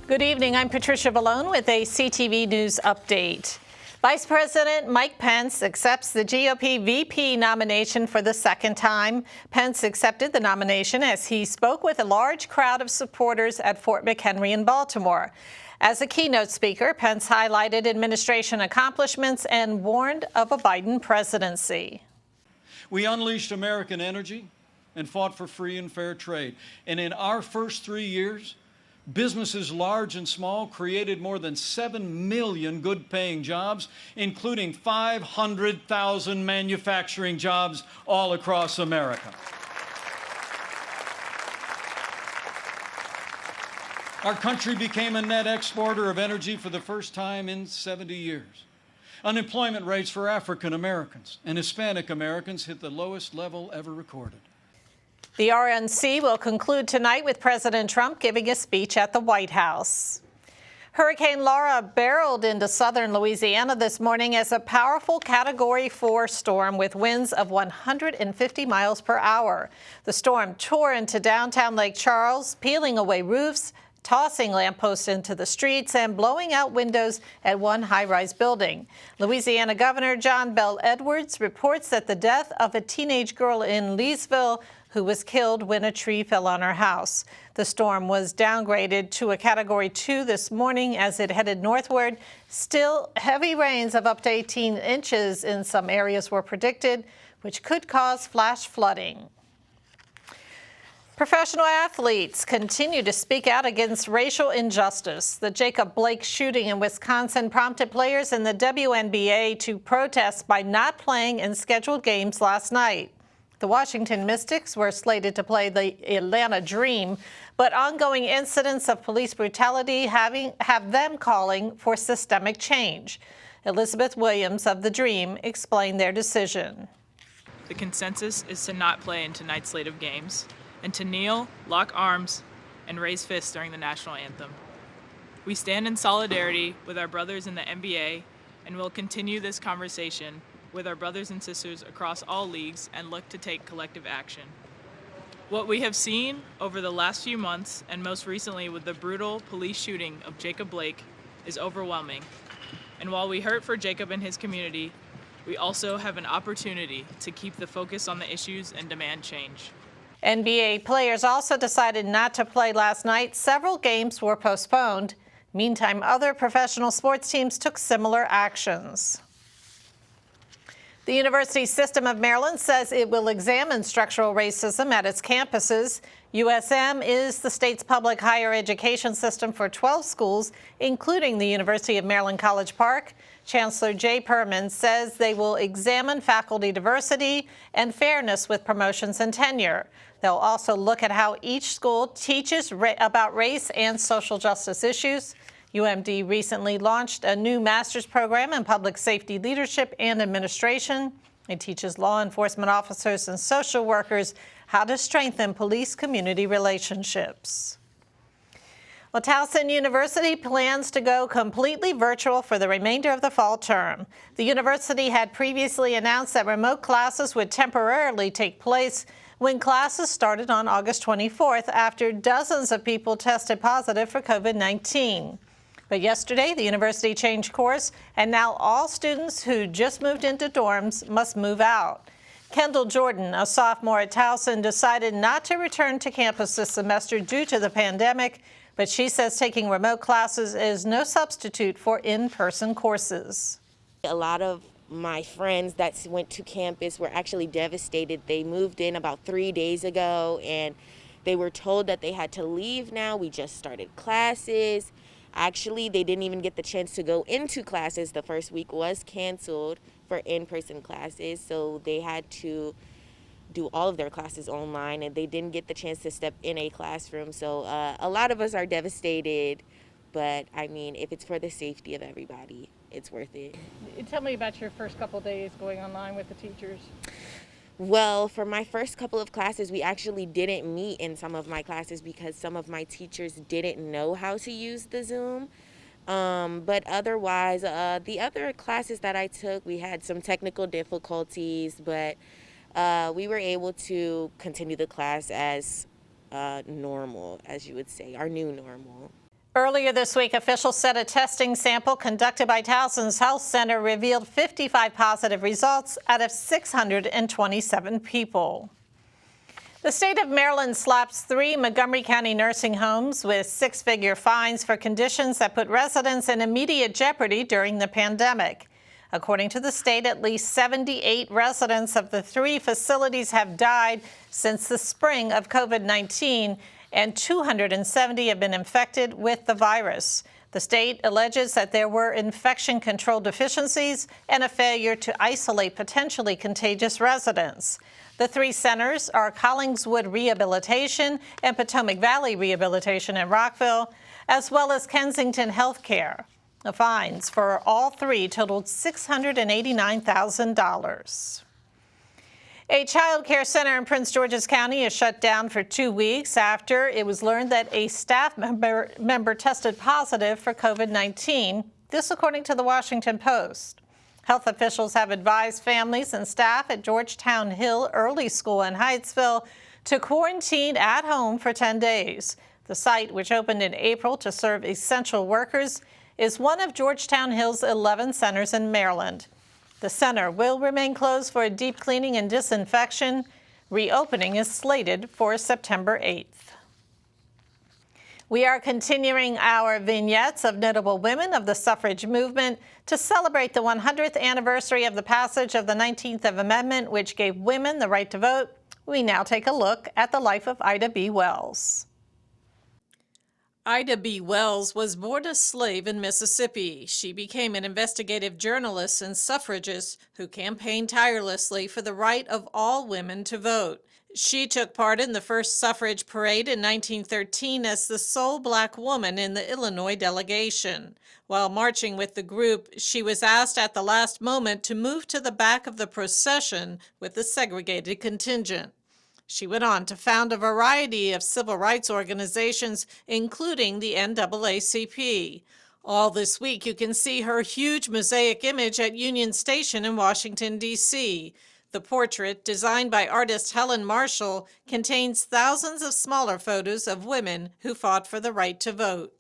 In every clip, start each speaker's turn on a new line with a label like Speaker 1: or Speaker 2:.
Speaker 1: Good evening. I'm Patricia Vallone with a CTV News update. Vice President Mike Pence accepts the GOP VP nomination for the second time. Pence accepted the nomination as he spoke with a large crowd of supporters at Fort McHenry in Baltimore. As a keynote speaker, Pence highlighted administration accomplishments and warned of a Biden presidency.
Speaker 2: We unleashed American energy and fought for free and fair trade. And in our first 3 years, businesses large and small created more than 7 million good-paying jobs, including 500,000 manufacturing jobs all across America. Our country became a net exporter of energy for the first time in 70 years. Unemployment rates for African Americans and Hispanic Americans hit the lowest level ever recorded.
Speaker 1: The RNC will conclude tonight with President Trump giving a speech at the White House. Hurricane Laurel barreled into southern Louisiana this morning as a powerful Category 4 storm with winds of 150 miles per hour. The storm tore into downtown Lake Charles, peeling away roofs, tossing lampposts into the streets, and blowing out windows at one high-rise building. Louisiana Governor John Bel Edwards reports that the death of a teenage girl in Leesville who was killed when a tree fell on her house. The storm was downgraded to a Category 2 this morning as it headed northward. Still, heavy rains of up to 18 inches in some areas were predicted, which could cause flash flooding. Professional athletes continue to speak out against racial injustice. The Jacob Blake shooting in Wisconsin prompted players in the WNBA to protest by not playing in scheduled games last night. The Washington Mystics were slated to play the Atlanta Dream, but ongoing incidents of police brutality have them calling for systemic change. Elizabeth Williams of the Dream explained their decision.
Speaker 3: The consensus is to not play in tonight's slate of games and to kneel, lock arms, and raise fists during the national anthem. We stand in solidarity with our brothers in the NBA and will continue this conversation with our brothers and sisters across all leagues and look to take collective action. What we have seen over the last few months, and most recently with the brutal police shooting of Jacob Blake, is overwhelming. And while we hurt for Jacob and his community, we also have an opportunity to keep the focus on the issues and demand change.
Speaker 1: NBA players also decided not to play last night. Several games were postponed. Meantime, other professional sports teams took similar actions. The University System of Maryland says it will examine structural racism at its campuses. USM is the state's public higher education system for 12 schools, including the University of Maryland College Park. Chancellor Jay Perman says they will examine faculty diversity and fairness with promotions and tenure. They'll also look at how each school teaches about race and social justice issues. UMD recently launched a new master's program in public safety leadership and administration. It teaches law enforcement officers and social workers how to strengthen police-community relationships. Well, Towson University plans to go completely virtual for the remainder of the fall term. The university had previously announced that remote classes would temporarily take place when classes started on August 24th after dozens of people tested positive for COVID-19. But yesterday, the university changed course, and now all students who just moved into dorms must move out. Kendall Jordan, a sophomore at Towson, decided not to return to campus this semester due to the pandemic, but she says taking remote classes is no substitute for in-person courses.
Speaker 4: A lot of my friends that went to campus were actually devastated. They moved in about 3 days ago, and they were told that they had to leave now. We just started classes. Actually, they didn't even get the chance to go into classes. The first week was canceled for in-person classes, so they had to do all of their classes online, and they didn't get the chance to step in a classroom. So a lot of us are devastated, but I mean, if it's for the safety of everybody, it's worth it.
Speaker 1: Tell me about your first couple days going online with the teachers.
Speaker 4: Well, for my first couple of classes, we actually didn't meet in some of my classes because some of my teachers didn't know how to use the Zoom. But otherwise, the other classes that I took, we had some technical difficulties, but we were able to continue the class as normal, as you would say, our new normal.
Speaker 1: Earlier this week, officials said a testing sample conducted by Towson's Health Center revealed 55 positive results out of 627 people. The state of Maryland slaps 3 Montgomery County nursing homes with 6-figure fines for conditions that put residents in immediate jeopardy during the pandemic. According to the state, at least 78 residents of the 3 facilities have died since the spring of COVID-19, and 270 have been infected with the virus. The state alleges that there were infection control deficiencies and a failure to isolate potentially contagious residents. The 3 centers are Collingswood Rehabilitation and Potomac Valley Rehabilitation in Rockville, as well as Kensington Healthcare. The fines for all 3 totaled $689,000. A child care center in Prince George's County is shut down for 2 weeks after it was learned that a staff member tested positive for COVID-19. This according to the Washington Post. Health officials have advised families and staff at Georgetown Hill Early School in Hyattsville to quarantine at home for 10 days. The site, which opened in April to serve essential workers, is one of Georgetown Hill's 11 centers in Maryland. The center will remain closed for a deep cleaning and disinfection. Reopening is slated for September 8th. We are continuing our vignettes of notable women of the suffrage movement to celebrate the 100th anniversary of the passage of the 19th Amendment, which gave women the right to vote. We now take a look at the life of Ida B. Wells. Ida B. Wells was born a slave in Mississippi. She became an investigative journalist and suffragist who campaigned tirelessly for the right of all women to vote. She took part in the first suffrage parade in 1913 as the sole black woman in the Illinois delegation. While marching with the group, she was asked at the last moment to move to the back of the procession with the segregated contingent. She went on to found a variety of civil rights organizations, including the NAACP. All this week, you can see her huge mosaic image at Union Station in Washington, D.C. The portrait, designed by artist Helen Marshall, contains thousands of smaller photos of women who fought for the right to vote.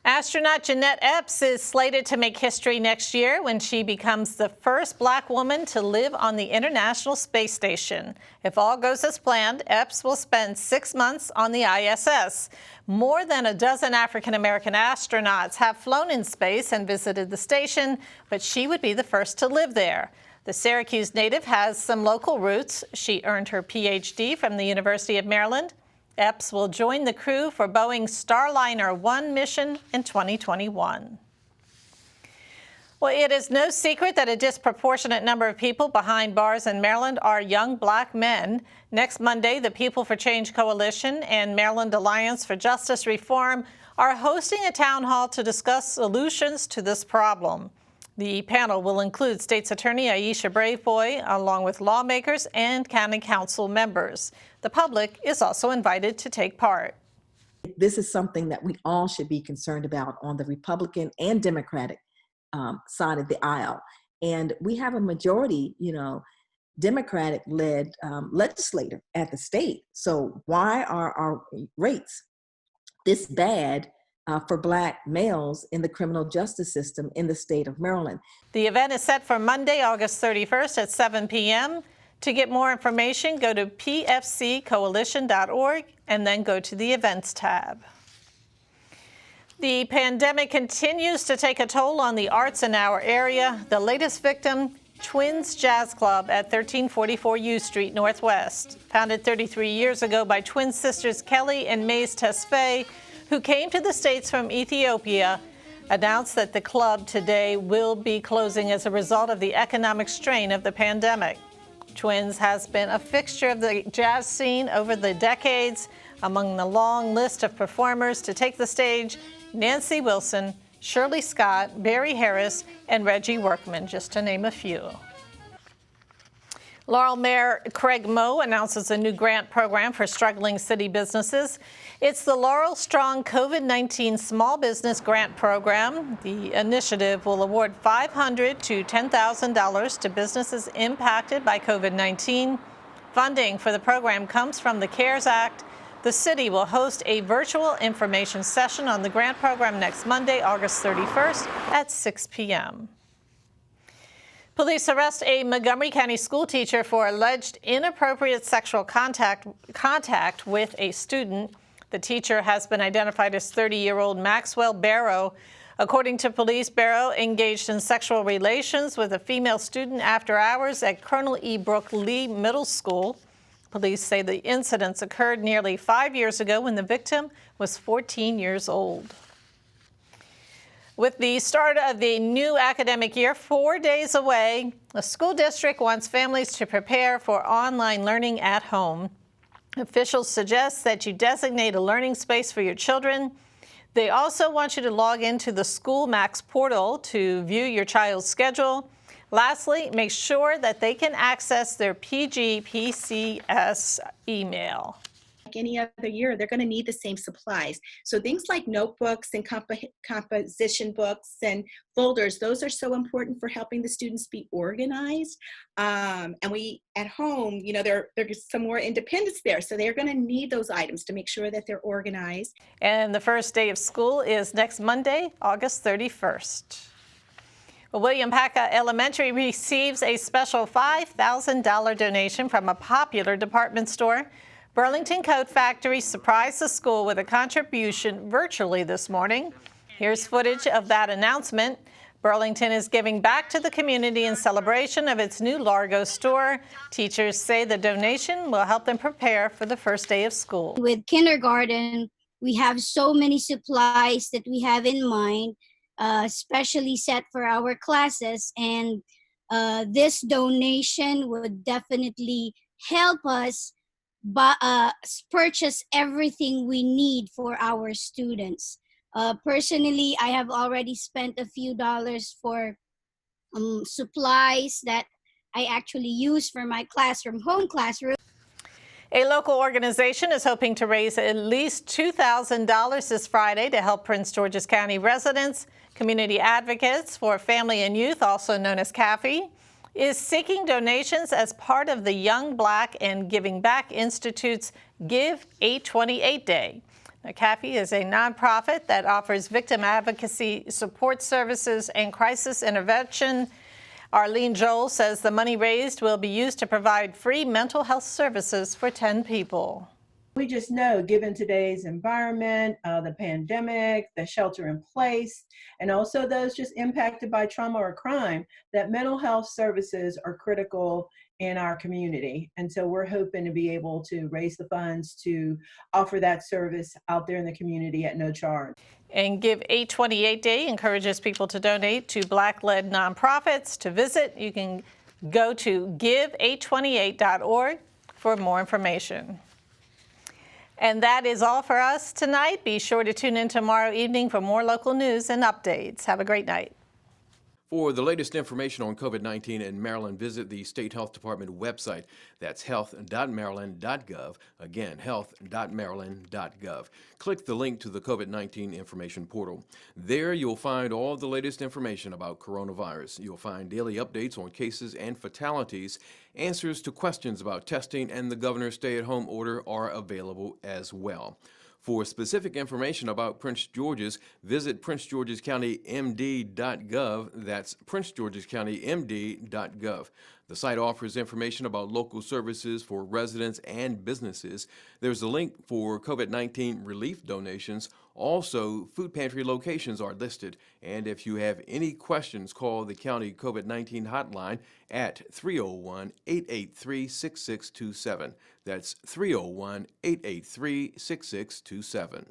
Speaker 1: Astronaut Jeanette Epps is slated to make history next year when she becomes the first black woman to live on the International Space Station. If all goes as planned, Epps will spend 6 months on the ISS. More than a dozen African-American astronauts have flown in space and visited the station, but she would be the first to live there. The Syracuse native has some local roots. She earned her PhD from the University of Maryland. Epps will join the crew for Boeing's Starliner 1 mission in 2021. Well, it is no secret that a disproportionate number of people behind bars in Maryland are young black men. Next Monday, the People for Change Coalition and Maryland Alliance for Justice Reform are hosting a town hall to discuss solutions to this problem. The panel will include State's Attorney Aisha Braveboy, along with lawmakers and county council members. The public is also invited to take part.
Speaker 5: This is something that we all should be concerned about on the Republican and Democratic side of the aisle. And we have a majority, Democratic-led legislator at the state. So why are our rates this bad for black males in the criminal justice system in the state of Maryland?
Speaker 1: The event is set for Monday, August 31st at 7 p.m. To get more information, go to pfccoalition.org and then go to the Events tab. The pandemic continues to take a toll on the arts in our area. The latest victim, Twins Jazz Club at 1344 U Street Northwest. Founded 33 years ago by twin sisters Kelly and Mays Tesfaye, who came to the States from Ethiopia, announced that the club today will be closing as a result of the economic strain of the pandemic. Twins has been a fixture of the jazz scene over the decades. Among the long list of performers to take the stage, Nancy Wilson, Shirley Scott, Barry Harris, and Reggie Workman, just to name a few. Laurel Mayor Craig Moe announces a new grant program for struggling city businesses. It's the Laurel Strong COVID-19 Small Business Grant Program. The initiative will award $500 to $10,000 to businesses impacted by COVID-19. Funding for the program comes from the CARES Act. The city will host a virtual information session on the grant program next Monday, August 31st at 6 p.m. Police arrest a Montgomery County school teacher for alleged inappropriate sexual contact with a student. The teacher has been identified as 30-year-old Maxwell Barrow. According to police, Barrow engaged in sexual relations with a female student after hours at Colonel E. Brooke Lee Middle School. Police say the incidents occurred nearly 5 years ago when the victim was 14 years old. With the start of the new academic year 4 days away, the school district wants families to prepare for online learning at home. Officials suggest that you designate a learning space for your children. They also want you to log into the School Max portal to view your child's schedule. Lastly, make sure that they can access their PGPCS email.
Speaker 6: Like any other year, they're going to need the same supplies. So things like notebooks and composition books and folders, those are so important for helping the students be organized. And we, at home, you know, there's some more independence there. So they're going to need those items to make sure that they're organized.
Speaker 1: And the first day of school is next Monday, August 31st. Well, William Packa Elementary receives a special $5,000 donation from a popular department store. Burlington Coat Factory surprised the school with a contribution virtually this morning. Here's footage of that announcement. Burlington is giving back to the community in celebration of its new Largo store. Teachers say the donation will help them prepare for the first day of school.
Speaker 7: With kindergarten, we have so many supplies that we have in mind, specially set for our classes, and this donation would definitely help us purchase everything we need for our students. Personally, I have already spent a few dollars for supplies that I actually use for my classroom, home classroom.
Speaker 1: A local organization is hoping to raise at least $2,000 this Friday to help Prince George's County residents. Community Advocates for Family and Youth, also known as CAFE, is seeking donations as part of the Young Black and Giving Back Institute's Give 828 Day. Now, CAFE is a nonprofit that offers victim advocacy support services and crisis intervention. Arlene Joel says the money raised will be used to provide free mental health services for 10 people.
Speaker 8: We just know, given today's environment, the pandemic, the shelter in place, and also those just impacted by trauma or crime, that mental health services are critical in our community. And so we're hoping to be able to raise the funds to offer that service out there in the community at no charge.
Speaker 1: And Give 828 Day encourages people to donate to Black-led nonprofits. To visit, you can go to give828.org for more information. And that is all for us tonight. Be sure to tune in tomorrow evening for more local news and updates. Have a great night.
Speaker 9: For the latest information on COVID-19 in Maryland, visit the State Health Department website. That's health.maryland.gov. Again, health.maryland.gov. Click the link to the COVID-19 information portal. There you'll find all the latest information about coronavirus. You'll find daily updates on cases and fatalities. Answers to questions about testing and the governor's stay-at-home order are available as well. For specific information about Prince George's, visit princegeorgescountymd.gov. That's princegeorgescountymd.gov. The site offers information about local services for residents and businesses. There's a link for COVID-19 relief donations. Also, food pantry locations are listed. And if you have any questions, call the county COVID-19 hotline at 301-883-6627. That's 301-883-6627.